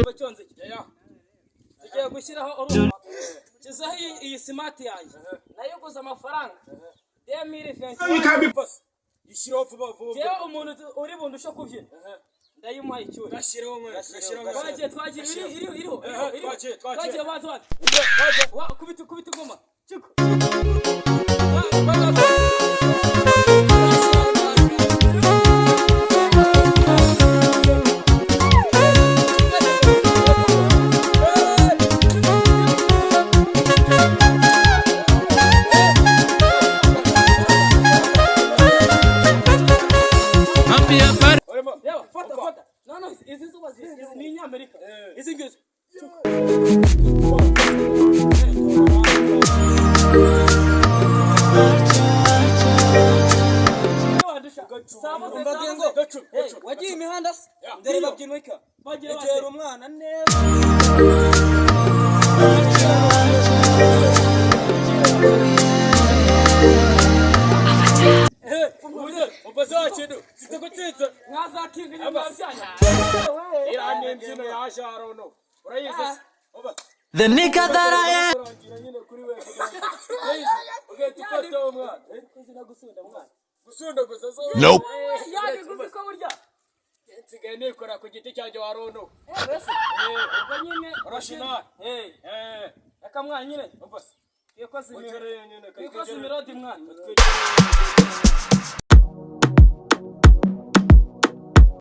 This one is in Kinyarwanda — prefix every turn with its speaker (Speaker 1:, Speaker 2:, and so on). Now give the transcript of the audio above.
Speaker 1: bacyonze tugiye gushyiraho urumva kizaho iyi smart yanjye nayo guza amafaranga 2020
Speaker 2: yishyiraho vuba
Speaker 1: jewe umuntu uri bundusha kubyina ndayimuhaye icyuye
Speaker 2: gashyiraho
Speaker 1: twagiye baza kubita ingoma chiko ni Amerika izi ngizi wagiye imihanda ndareba byinwika bagera umwana neza
Speaker 2: ubazakintu sitagutsinze
Speaker 1: mwazakinga nyuma byanya
Speaker 2: irane mbyino yasharono urayize
Speaker 3: The nigga that I am. Nope.
Speaker 2: nsigaye nikora ku giti cyanjye wa rono
Speaker 1: ubwo nyine
Speaker 2: urashina
Speaker 1: akamwana nyine
Speaker 2: ubase
Speaker 1: yakoze
Speaker 2: nyine
Speaker 1: yakoze imirodi mwana